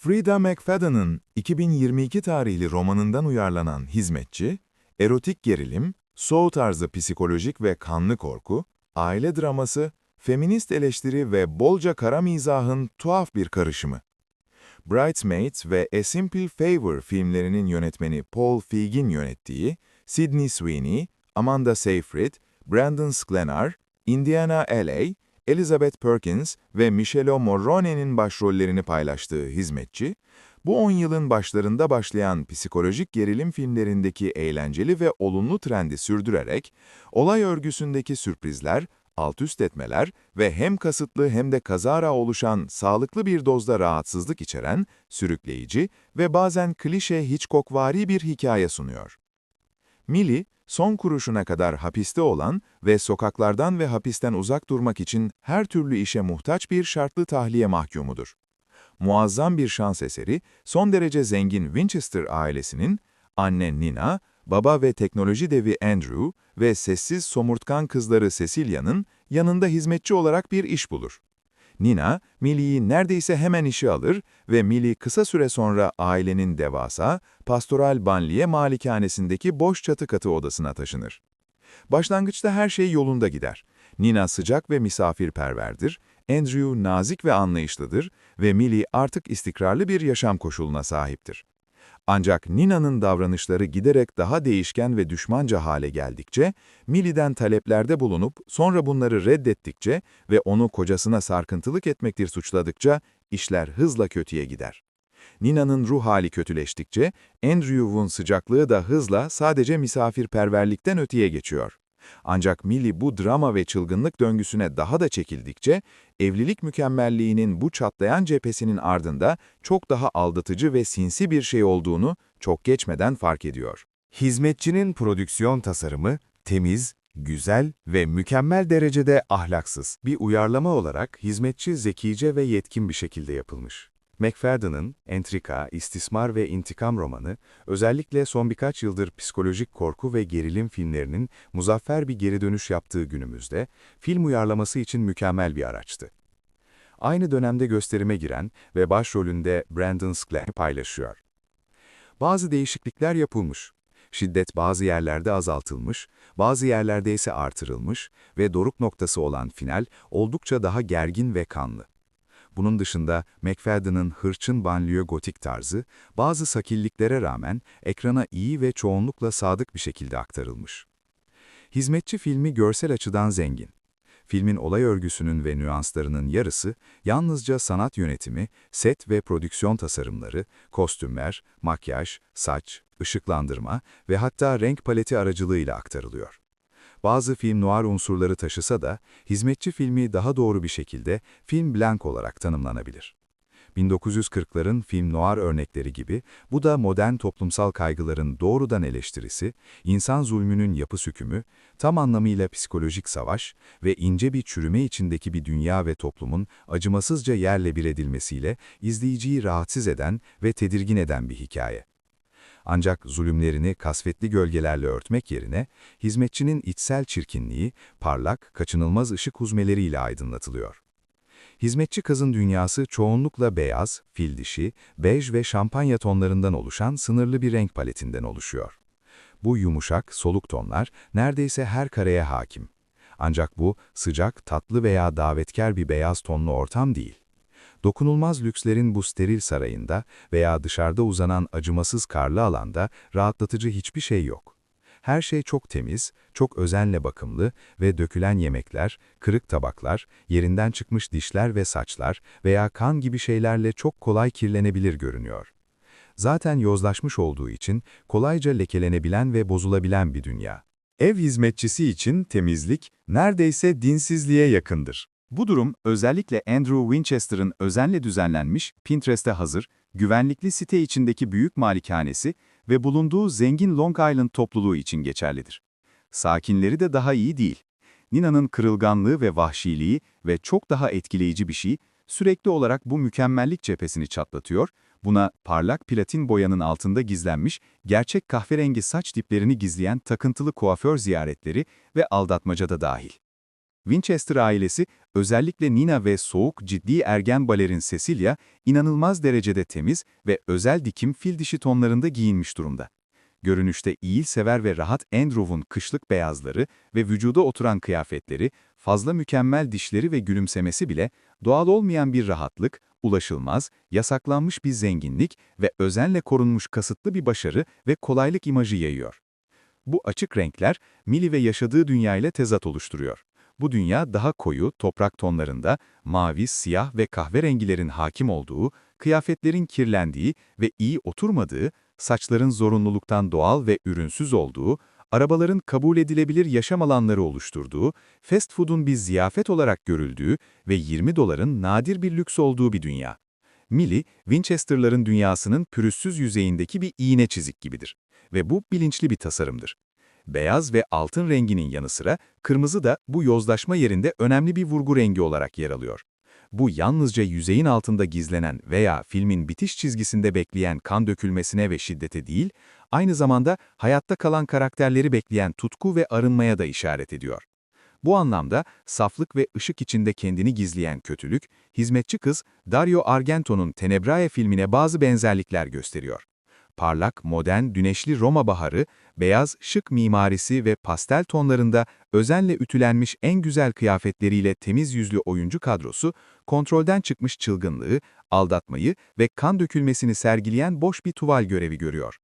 Frida McFadden'ın 2022 tarihli romanından uyarlanan Hizmetçi, erotik gerilim, Saw tarzı psikolojik ve kanlı korku, aile draması, feminist eleştiri ve bolca kara mizahın tuhaf bir karışımı. Bridesmaids ve A Simple Favor filmlerinin yönetmeni Paul Feig'in yönettiği, Sydney Sweeney, Amanda Seyfried, Brandon Sklenar, Indiana L.A., Elizabeth Perkins ve Michelle Morrone'nin başrollerini paylaştığı Hizmetçi, bu 10 yılın başlarında başlayan psikolojik gerilim filmlerindeki eğlenceli ve olumlu trendi sürdürerek, olay örgüsündeki sürprizler, alt-üst etmeler ve hem kasıtlı hem de kazara oluşan sağlıklı bir dozda rahatsızlık içeren, sürükleyici ve bazen klişe Hitchcockvari bir hikaye sunuyor. Millie, son kuruşuna kadar hapiste olan ve sokaklardan ve hapisten uzak durmak için her türlü işe muhtaç bir şartlı tahliye mahkumudur. Muazzam bir şans eseri, son derece zengin Winchester ailesinin, anne Nina, baba ve teknoloji devi Andrew ve sessiz somurtkan kızları Cecilia'nın yanında hizmetçi olarak bir iş bulur. Nina, Millie'yi neredeyse hemen işe alır ve Millie kısa süre sonra ailenin devasa, pastoral banliye malikanesindeki boş çatı katı odasına taşınır. Başlangıçta her şey yolunda gider. Nina sıcak ve misafirperverdir, Andrew nazik ve anlayışlıdır ve Millie artık istikrarlı bir yaşam koşuluna sahiptir. Ancak Nina'nın davranışları giderek daha değişken ve düşmanca hale geldikçe, Millie'den taleplerde bulunup sonra bunları reddettikçe ve onu kocasına sarkıntılık etmektir suçladıkça işler hızla kötüye gider. Nina'nın ruh hali kötüleştikçe, Andrew'un sıcaklığı da hızla sadece misafirperverlikten öteye geçiyor. Ancak Millie bu drama ve çılgınlık döngüsüne daha da çekildikçe, evlilik mükemmelliğinin bu çatlayan cephesinin ardında çok daha aldatıcı ve sinsi bir şey olduğunu çok geçmeden fark ediyor. Hizmetçinin prodüksiyon tasarımı, temiz, güzel ve mükemmel derecede ahlaksız. Bir uyarlama olarak Hizmetçi zekice ve yetkin bir şekilde yapılmış. McFadden'ın Entrika, İstismar ve İntikam romanı, özellikle son birkaç yıldır psikolojik korku ve gerilim filmlerinin muzaffer bir geri dönüş yaptığı günümüzde, film uyarlaması için mükemmel bir araçtı. Aynı dönemde gösterime giren ve başrolünde Brandon Sklenar paylaşıyor. Bazı değişiklikler yapılmış. Şiddet bazı yerlerde azaltılmış, bazı yerlerde ise artırılmış ve doruk noktası olan final oldukça daha gergin ve kanlı. Bunun dışında McFadden'ın hırçın banliyö gotik tarzı, bazı sakilliklere rağmen ekrana iyi ve çoğunlukla sadık bir şekilde aktarılmış. Hizmetçi filmi görsel açıdan zengin. Filmin olay örgüsünün ve nüanslarının yarısı, yalnızca sanat yönetimi, set ve prodüksiyon tasarımları, kostümler, makyaj, saç, ışıklandırma ve hatta renk paleti aracılığıyla aktarılıyor. Bazı film noir unsurları taşısa da, Hizmetçi filmi daha doğru bir şekilde film blank olarak tanımlanabilir. 1940'ların film noir örnekleri gibi, bu da modern toplumsal kaygıların doğrudan eleştirisi, insan zulmünün yapı sökümü, tam anlamıyla psikolojik savaş ve ince bir çürüme içindeki bir dünya ve toplumun acımasızca yerle bir edilmesiyle izleyiciyi rahatsız eden ve tedirgin eden bir hikaye. Ancak zulümlerini kasvetli gölgelerle örtmek yerine, hizmetçinin içsel çirkinliği, parlak, kaçınılmaz ışık huzmeleriyle aydınlatılıyor. Hizmetçi kızın dünyası çoğunlukla beyaz, fil dişi, bej ve şampanya tonlarından oluşan sınırlı bir renk paletinden oluşuyor. Bu yumuşak, soluk tonlar neredeyse her kareye hakim. Ancak bu, sıcak, tatlı veya davetkar bir beyaz tonlu ortam değil. Dokunulmaz lükslerin bu steril sarayında veya dışarıda uzanan acımasız karlı alanda rahatlatıcı hiçbir şey yok. Her şey çok temiz, çok özenle bakımlı ve dökülen yemekler, kırık tabaklar, yerinden çıkmış dişler ve saçlar veya kan gibi şeylerle çok kolay kirlenebilir görünüyor. Zaten yozlaşmış olduğu için kolayca lekelenebilen ve bozulabilen bir dünya. Ev hizmetçisi için temizlik neredeyse dinsizliğe yakındır. Bu durum özellikle Andrew Winchester'ın özenle düzenlenmiş, Pinterest'te hazır, güvenlikli site içindeki büyük malikanesi ve bulunduğu zengin Long Island topluluğu için geçerlidir. Sakinleri de daha iyi değil. Nina'nın kırılganlığı ve vahşiliği ve çok daha etkileyici bir şey, sürekli olarak bu mükemmellik cephesini çatlatıyor, buna parlak platin boyanın altında gizlenmiş, gerçek kahverengi saç diplerini gizleyen takıntılı kuaför ziyaretleri ve aldatmaca da dahil. Winchester ailesi, özellikle Nina ve soğuk, ciddi ergen balerin Cecilia, inanılmaz derecede temiz ve özel dikim fil dişi tonlarında giyinmiş durumda. Görünüşte iyisever ve rahat Andrew'un kışlık beyazları ve vücuda oturan kıyafetleri, fazla mükemmel dişleri ve gülümsemesi bile doğal olmayan bir rahatlık, ulaşılmaz, yasaklanmış bir zenginlik ve özenle korunmuş kasıtlı bir başarı ve kolaylık imajı yayıyor. Bu açık renkler, Millie ve yaşadığı dünya ile tezat oluşturuyor. Bu dünya daha koyu, toprak tonlarında, mavi, siyah ve kahverengilerin hakim olduğu, kıyafetlerin kirlendiği ve iyi oturmadığı, saçların zorunluluktan doğal ve ürünsüz olduğu, arabaların kabul edilebilir yaşam alanları oluşturduğu, fast food'un bir ziyafet olarak görüldüğü ve 20 doların nadir bir lüks olduğu bir dünya. Millie, Winchester'ların dünyasının pürüzsüz yüzeyindeki bir iğne çizik gibidir. Ve bu bilinçli bir tasarımdır. Beyaz ve altın renginin yanı sıra kırmızı da bu yozlaşma yerinde önemli bir vurgu rengi olarak yer alıyor. Bu yalnızca yüzeyin altında gizlenen veya filmin bitiş çizgisinde bekleyen kan dökülmesine ve şiddete değil, aynı zamanda hayatta kalan karakterleri bekleyen tutku ve arınmaya da işaret ediyor. Bu anlamda saflık ve ışık içinde kendini gizleyen kötülük, hizmetçi kız Dario Argento'nun Tenebrae filmine bazı benzerlikler gösteriyor. Parlak, modern, güneşli Roma baharı, beyaz, şık mimarisi ve pastel tonlarında özenle ütülenmiş en güzel kıyafetleriyle temiz yüzlü oyuncu kadrosu, kontrolden çıkmış çılgınlığı, aldatmayı ve kan dökülmesini sergileyen boş bir tuval görevi görüyor.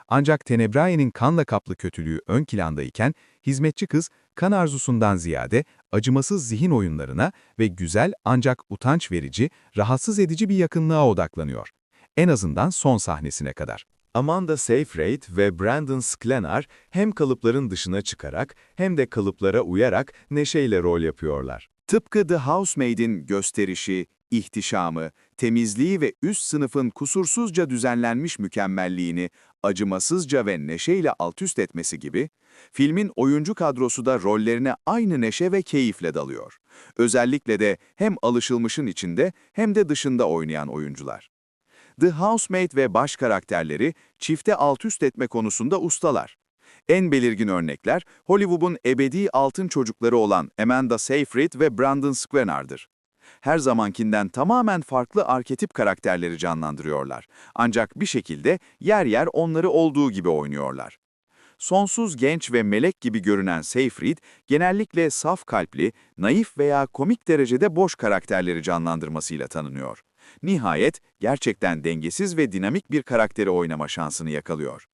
Ancak Tenebrae'nin kanla kaplı kötülüğü ön plandayken, hizmetçi kız, kan arzusundan ziyade acımasız zihin oyunlarına ve güzel ancak utanç verici, rahatsız edici bir yakınlığa odaklanıyor. En azından son sahnesine kadar. Amanda Seyfried ve Brandon Sklenar hem kalıpların dışına çıkarak hem de kalıplara uyarak neşeyle rol yapıyorlar. Tıpkı The Housemaid'in gösterişi, ihtişamı, temizliği ve üst sınıfın kusursuzca düzenlenmiş mükemmelliğini acımasızca ve neşeyle altüst etmesi gibi, filmin oyuncu kadrosu da rollerine aynı neşe ve keyifle dalıyor. Özellikle de hem alışılmışın içinde hem de dışında oynayan oyuncular. The Housemaid ve baş karakterleri çifte altüst etme konusunda ustalar. En belirgin örnekler Hollywood'un ebedi altın çocukları olan Amanda Seyfried ve Brandon Sklenar'dır. Her zamankinden tamamen farklı arketip karakterleri canlandırıyorlar. Ancak bir şekilde yer yer onları olduğu gibi oynuyorlar. Sonsuz genç ve melek gibi görünen Seyfried, genellikle saf kalpli, naif veya komik derecede boş karakterleri canlandırmasıyla tanınıyor. Nihayet, gerçekten dengesiz ve dinamik bir karakteri oynama şansını yakalıyor.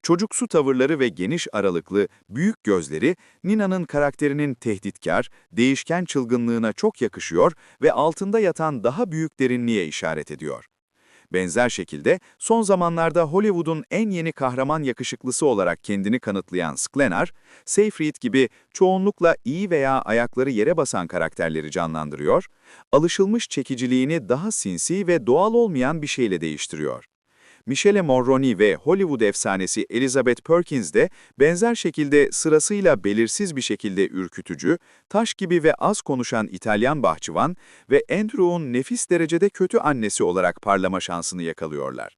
Çocuksu tavırları ve geniş aralıklı, büyük gözleri, Nina'nın karakterinin tehditkar, değişken çılgınlığına çok yakışıyor ve altında yatan daha büyük derinliğe işaret ediyor. Benzer şekilde, son zamanlarda Hollywood'un en yeni kahraman yakışıklısı olarak kendini kanıtlayan Sklenar, Seyfried gibi çoğunlukla iyi veya ayakları yere basan karakterleri canlandırıyor, alışılmış çekiciliğini daha sinsi ve doğal olmayan bir şeyle değiştiriyor. Michelle Mulroney ve Hollywood efsanesi Elizabeth Perkins de benzer şekilde sırasıyla belirsiz bir şekilde ürkütücü, taş gibi ve az konuşan İtalyan bahçıvan ve Andrew'un nefis derecede kötü annesi olarak parlama şansını yakalıyorlar.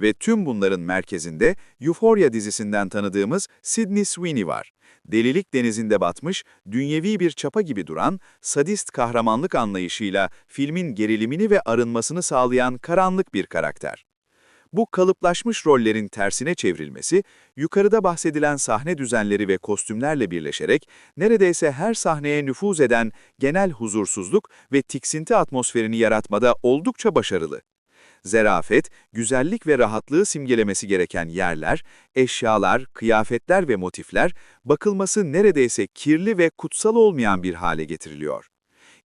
Ve tüm bunların merkezinde Euphoria dizisinden tanıdığımız Sydney Sweeney var. Delilik denizinde batmış, dünyevi bir çapa gibi duran, sadist kahramanlık anlayışıyla filmin gerilimini ve arınmasını sağlayan karanlık bir karakter. Bu kalıplaşmış rollerin tersine çevrilmesi, yukarıda bahsedilen sahne düzenleri ve kostümlerle birleşerek neredeyse her sahneye nüfuz eden genel huzursuzluk ve tiksinti atmosferini yaratmada oldukça başarılı. Zarafet, güzellik ve rahatlığı simgelemesi gereken yerler, eşyalar, kıyafetler ve motifler, bakılması neredeyse kirli ve kutsal olmayan bir hale getiriliyor.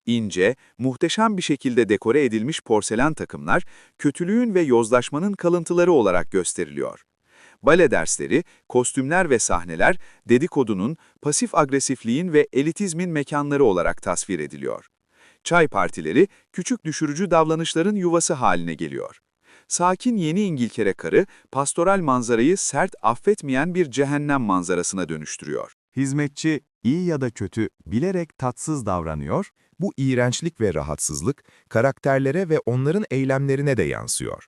İnce, muhteşem bir şekilde dekore edilmiş porselen takımlar, kötülüğün ve yozlaşmanın kalıntıları olarak gösteriliyor. Bale dersleri, kostümler ve sahneler, dedikodunun, pasif agresifliğin ve elitizmin mekanları olarak tasvir ediliyor. Çay partileri, küçük düşürücü davranışların yuvası haline geliyor. Sakin yeni İngiltere karı, pastoral manzarayı sert, affetmeyen bir cehennem manzarasına dönüştürüyor. Hizmetçi, iyi ya da kötü, bilerek tatsız davranıyor. Bu iğrençlik ve rahatsızlık karakterlere ve onların eylemlerine de yansıyor.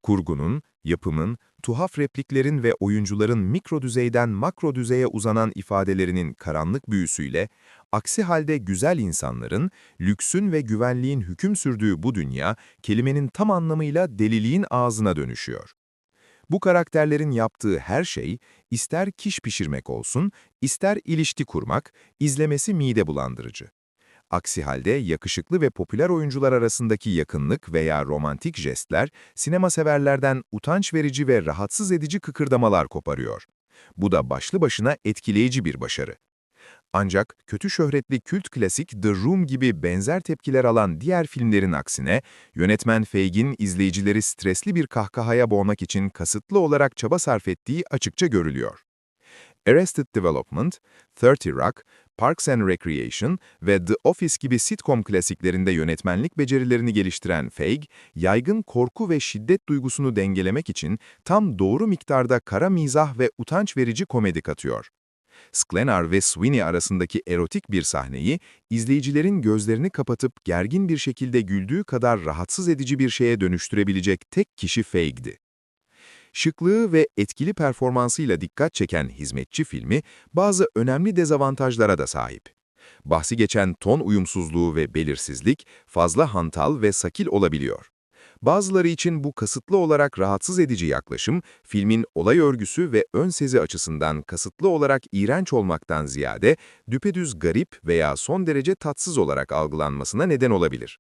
Kurgunun, yapımın, tuhaf repliklerin ve oyuncuların mikro düzeyden makro düzeye uzanan ifadelerinin karanlık büyüsüyle, aksi halde güzel insanların, lüksün ve güvenliğin hüküm sürdüğü bu dünya, kelimenin tam anlamıyla deliliğin ağzına dönüşüyor. Bu karakterlerin yaptığı her şey, ister kiş pişirmek olsun, ister ilişki kurmak, izlemesi mide bulandırıcı. Aksi halde yakışıklı ve popüler oyuncular arasındaki yakınlık veya romantik jestler, sinema severlerden utanç verici ve rahatsız edici kıkırdamalar koparıyor. Bu da başlı başına etkileyici bir başarı. Ancak kötü şöhretli kült klasik The Room gibi benzer tepkiler alan diğer filmlerin aksine, yönetmen Feigin izleyicileri stresli bir kahkahaya boğmak için kasıtlı olarak çaba sarf ettiği açıkça görülüyor. Arrested Development, 30 Rock, Parks and Recreation ve The Office gibi sitcom klasiklerinde yönetmenlik becerilerini geliştiren Feig, yaygın korku ve şiddet duygusunu dengelemek için tam doğru miktarda kara mizah ve utanç verici komedi katıyor. Sklenar ve Sweeney arasındaki erotik bir sahneyi, izleyicilerin gözlerini kapatıp gergin bir şekilde güldüğü kadar rahatsız edici bir şeye dönüştürebilecek tek kişi Feig'di. Şıklığı ve etkili performansıyla dikkat çeken hizmetçi filmi, bazı önemli dezavantajlara da sahip. Bahsi geçen ton uyumsuzluğu ve belirsizlik, fazla hantal ve sakil olabiliyor. Bazıları için bu kasıtlı olarak rahatsız edici yaklaşım, filmin olay örgüsü ve ön sezi açısından kasıtlı olarak iğrenç olmaktan ziyade, düpedüz garip veya son derece tatsız olarak algılanmasına neden olabilir.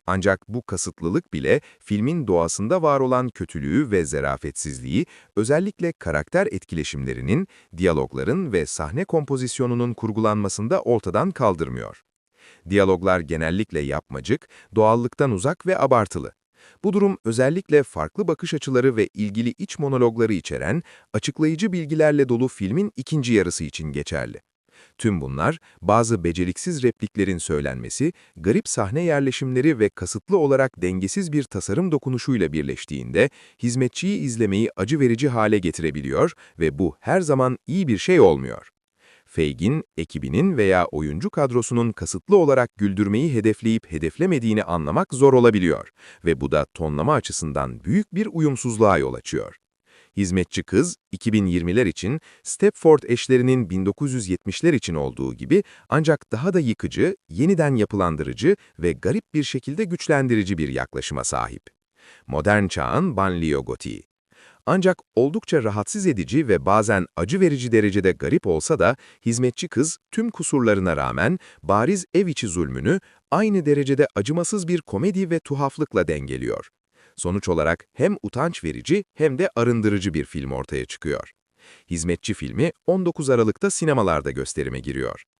Ancak bu kasıtlılık bile filmin doğasında var olan kötülüğü ve zerafetsizliği, özellikle karakter etkileşimlerinin, diyalogların ve sahne kompozisyonunun kurgulanmasında ortadan kaldırmıyor. Diyaloglar genellikle yapmacık, doğallıktan uzak ve abartılı. Bu durum özellikle farklı bakış açıları ve ilgili iç monologları içeren, açıklayıcı bilgilerle dolu filmin ikinci yarısı için geçerli. Tüm bunlar, bazı beceriksiz repliklerin söylenmesi, garip sahne yerleşimleri ve kasıtlı olarak dengesiz bir tasarım dokunuşuyla birleştiğinde, hizmetçiyi izlemeyi acı verici hale getirebiliyor ve bu her zaman iyi bir şey olmuyor. Feigin, ekibinin veya oyuncu kadrosunun kasıtlı olarak güldürmeyi hedefleyip hedeflemediğini anlamak zor olabiliyor ve bu da tonlama açısından büyük bir uyumsuzluğa yol açıyor. Hizmetçi Kız, 2020'ler için, Stepford eşlerinin 1970'ler için olduğu gibi ancak daha da yıkıcı, yeniden yapılandırıcı ve garip bir şekilde güçlendirici bir yaklaşıma sahip. Modern çağın banliyö gotiği. Ancak oldukça rahatsız edici ve bazen acı verici derecede garip olsa da, Hizmetçi Kız tüm kusurlarına rağmen bariz ev içi zulmünü aynı derecede acımasız bir komedi ve tuhaflıkla dengeliyor. Sonuç olarak hem utanç verici hem de arındırıcı bir film ortaya çıkıyor. Hizmetçi filmi 19 Aralık'ta sinemalarda gösterime giriyor.